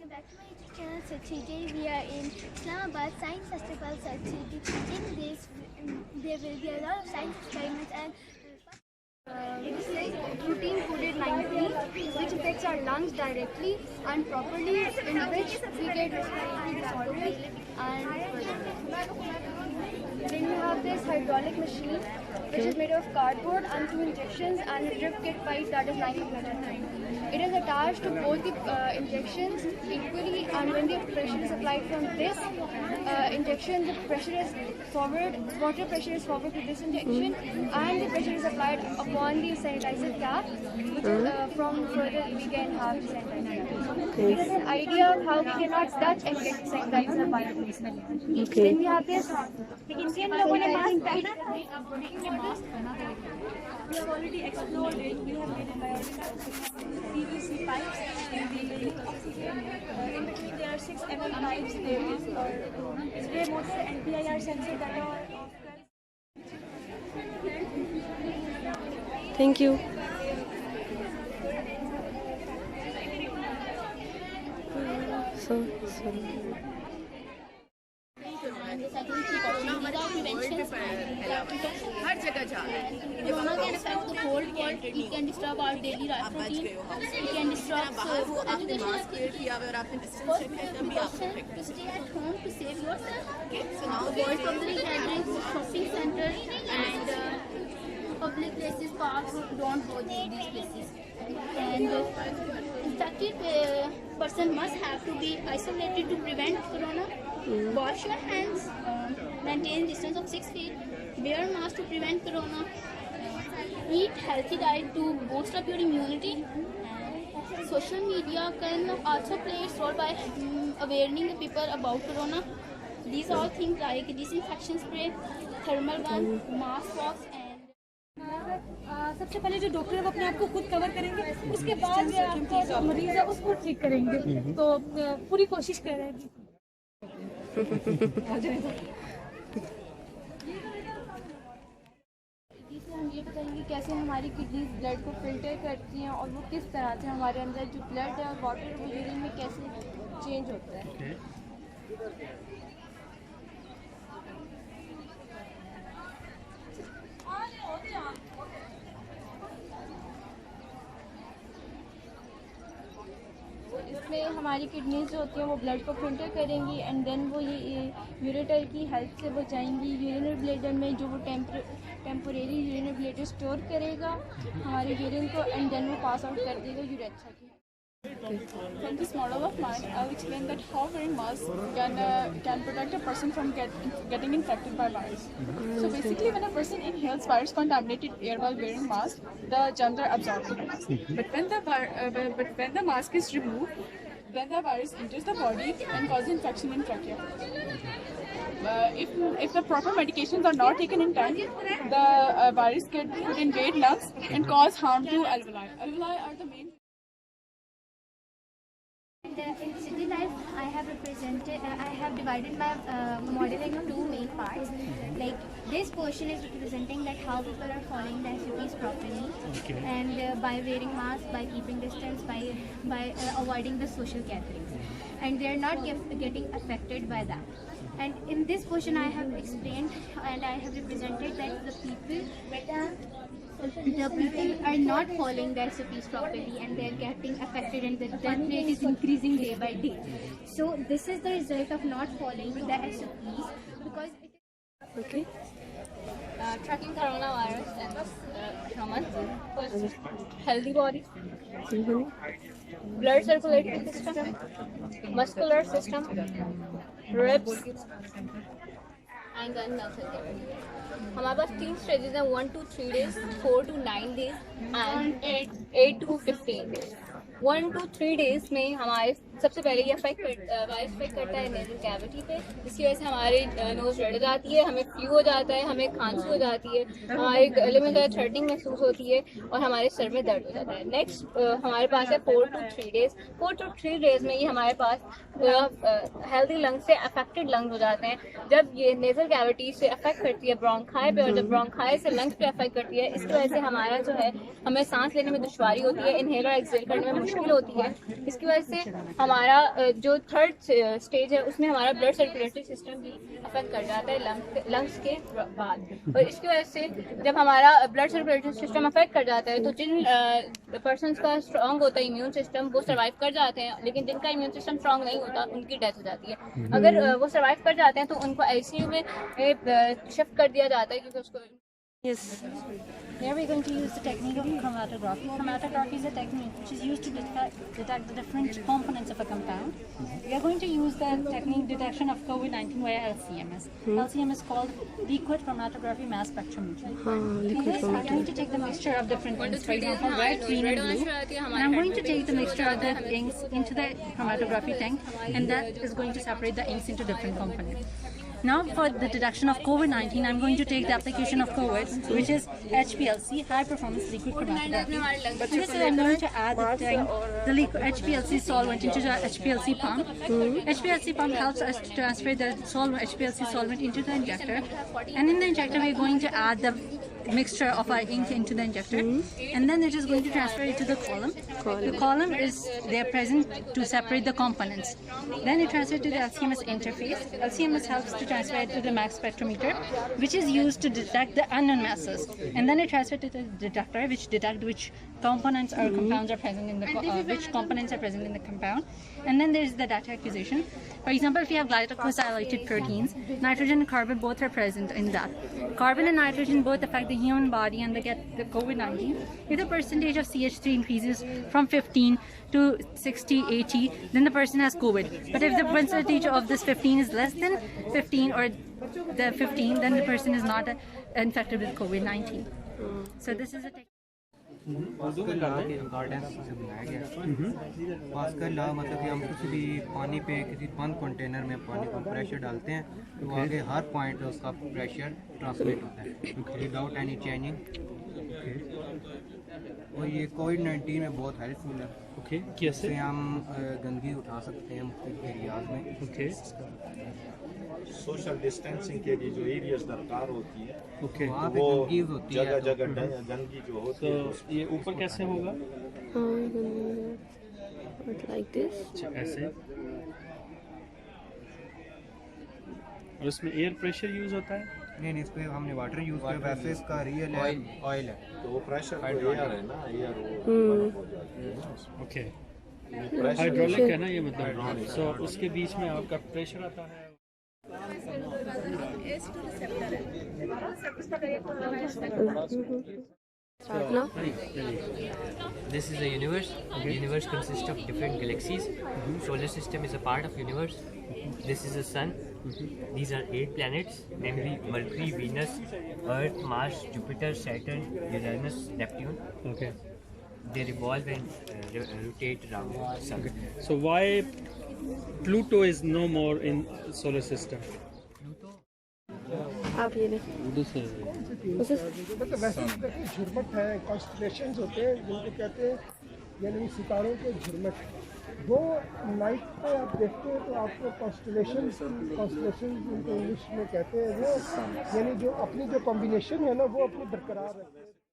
welcome back to my YouTube channel. So today we are in Islamabad Science Festival. So in this there will be a lot of science experiments and this is protein coded 19 which affects our lungs directly and properly, in which we get respiratory disorders. And then we have this hydraulic machine which is made of cardboard and 2 injections and a drip kit pipe that is 90 It is attached to both the injections equally, and when the pressure is applied from this injection, the pressure is forward, water pressure is forward to this injection, and the pressure is applied upon the sanitizer cap, which is from further we can have the sanitizer. This is an idea of how we cannot touch and get sanitizer by Okay. Then we have this. Indian लोगों ने mask पहना था. We have already explored it. We have made PVC pipes in the oxygen. In between there are 6 mm pipes. There is spray motor and PIR sensor that are of. Thank you. Sorry. हर जगह जा रहे हैं। Corona can affect the whole world. It can disturb our daily life routine. It can disrupt बाहर हो, आपने mask where किया हुआ और आपने डिस्टेंस रखा है, तभी आपको to stay at home to save yourself. So now Avoid public gatherings, shopping centers, and public places, parks. Don't go to these places. And infected person must have to be isolated to prevent corona. Wash your hands. Maintain distance of 6 feet. Wear mask to prevent corona. Eat healthy diet to boost up your immunity. Social media can also play its role by awareing the people about corona. These are things like disinfection spray, thermal gun, mask box, and सबसे पहले जो doctor है वो अपने आप को खुद cover करेंगे, उसके बाद जो आपका जो मरीज है उसको ठीक करेंगे। तो पूरी कोशिश कर रहे हैं। हम ये बताएंगे कैसे हमारी किडनीज ब्लड को फिल्टर करती हैं और वो किस तरह से हमारे अंदर जो ब्लड है और वाटर वो यूरिन में कैसे चेंज होता है। इसमें हमारी किडनीज जो होती हैं वो ब्लड को फिल्टर करेंगी एंड देन वो ये यूरेटर की हेल्प से वो जाएंगी यूरिनरी ब्लैडर में, जो वो टेम्पोरेरी यूरिनरी ब्लैडर स्टोर करेगा हमारे यूरिन को एंड देन वो पास आउट कर देगा यूरेथ्रा की। From this model of mine, I'll explain that how wearing mask can protect a person from getting infected by virus. So basically, when a person inhales virus-contaminated air while wearing mask, the germs are absorbed. But when the mask is removed, then the virus enters the body and causes infection in trachea. If the proper medications are not taken in time, the virus could invade lungs and cause harm to alveoli. Alveoli are the main. in city life, I have divided my modeling into 2 main parts. Like this portion is representing that how people are following the SOPs properly, and by wearing masks, by keeping distance, by avoiding the social gatherings, and they are not getting affected by that. And in this portion, I have explained and I have represented that the people are not following the SOPs properly and they are getting affected, and the death rate is increasing day by day. So this is the result of not following the SOPs, because it is Okay. Tracking coronavirus and humans. First, healthy body, blood circulatory system, muscular system, ribs, and then nerve circulation. हमारे पास 3 stages हैं, 1 to 3 days, 4 to 9 days and 8 to 15 days. 1 to 3 days में हमारे सबसे पहले ये virus effect करता है nasal cavity पे, जिसकी वजह से हमारी नोज रेड हो जाती है, हमें फ्लू हो जाता है, हमें खांसी हो जाती है, हमारे गले में थ्रेटनिंग महसूस होती है और हमारे सर में दर्द हो जाता है। नेक्स्ट हमारे पास है 4 to 3 days। 4 to 3 days में ये हमारे पास हेल्दी लंग्स से अफेक्टेड लंग्स हो जाते हैं। जब ये नेजल कैविटी से अफेक्ट करती है ब्रोंकाई पे, और जब ब्रोंकाई से लंग्स पे अफेक्ट करती है, इसकी वजह से हमारा जो है हमें सांस लेने में दुश्वारी होती है, इनहेलर एक्सहेल करने में मुश्किल होती है। इसकी वजह से हम हमारा जो थर्ड स्टेज है उसमें हमारा ब्लड सर्कुलेटरी सिस्टम भी अफेक्ट कर जाता है लंग्स के बाद। और इसकी वजह से जब हमारा ब्लड सर्कुलेटरी सिस्टम अफेक्ट कर जाता है तो जिन पर्सनस का स्ट्रांग होता है इम्यून सिस्टम वो सर्वाइव कर जाते हैं, लेकिन जिनका इम्यून सिस्टम स्ट्रांग नहीं होता उनकी डेथ हो जाती है। अगर वो सर्वाइव कर जाते हैं तो उनको आईसीयू में शिफ्ट कर दिया जाता है क्योंकि उसको Yes. Here we're going to use the technique of chromatography. Chromatography is a technique which is used to detect the different components of a compound. We are going to use the technique detection of COVID-19 via LCMS. LCMS called liquid chromatography mass spectrometry. In this, I'm going to take the mixture of different inks, for example, red, green, and blue. And I'm going to take the mixture of the inks into the chromatography tank, and that is going to separate the inks into different components. Now for the detection of COVID-19, I'm going to take the application of COVID, which is HPLC, High Performance Liquid Chromatography. This is I'm going to add the liquid HPLC solvent into the HPLC pump. HPLC pump helps us to transfer the HPLC solvent into the injector. And in the injector, we're going to add the mixture of our ink into the injector. And then it is going to transfer it to the column. The column is there present to separate the components. Then it transfers to the LCMS interface. LCMS helps to transfer it to the mass spectrometer, which is used to detect the unknown masses. And then it transfers to the detector, which detects which components or compounds are present in the compound. And then there is the data acquisition. For example, if you have glycosylated proteins, nitrogen and carbon both are present in that. Carbon and nitrogen both affect the human body and they get the COVID-19. If the percentage of CH3 increases from 15 to 60, 80, then the person has COVID. But if the percentage of this 15 is less than 15 or the 15, then the person is not infected with COVID-19. So this is a pascal law के according से बनाया गया है। Pascal law मतलब कि हम किसी भी पानी पे किसी बंद कंटेनर में पानी को प्रेशर डालते हैं तो आगे हर पॉइंट उसका प्रेशर ट्रांसमिट होता है विदाउट एनी चेंजिंग। और ये कोविड-19 में बहुत हेल्पफुल है। ओके, कैसे हम गंदगी उठा सकते हैं मुख्तलिफ एरियाज में। ओके, सोशल डिस्टेंसिंग के लिए जो एरियाज दरकार होती है ओके, वो जगह जगह गंदगी जो होती है तो ये ऊपर कैसे होगा? Like this. अच्छा, ऐसे। और इसमें एयर प्रेशर यूज होता है? नहीं, इस पे हमने वाटर यूज किया, वैसे इसका रियल ऑयल है तो वो प्रेशर एयर है ना, एयर वो ओके, प्रेशर हाइड्रोलिक है ना ये मतलब। सो उसके बीच में आपका प्रेशर आता है। This is a universe. The universe consists of different galaxies. Solar system is a part of universe. This is the sun. These are 8 planets, namely Mercury, Venus, Earth, Mars, Jupiter, Saturn, Uranus, Neptune. Okay. They revolve and rotate around the sun. So why Pluto is no more in solar system? आप ये नहीं मतलब वैसे झुरमट है, constellations होते हैं जिनको कहते हैं, यानी सितारों के झुरमट। वो नाइट पे आप देखते हैं तो आपको कॉन्स्टलेशंस जिनको इंग्लिश में कहते हैं, वो यानी जो अपनी जो कॉम्बिनेशन है ना वो अपनी बरकरार रखते हैं।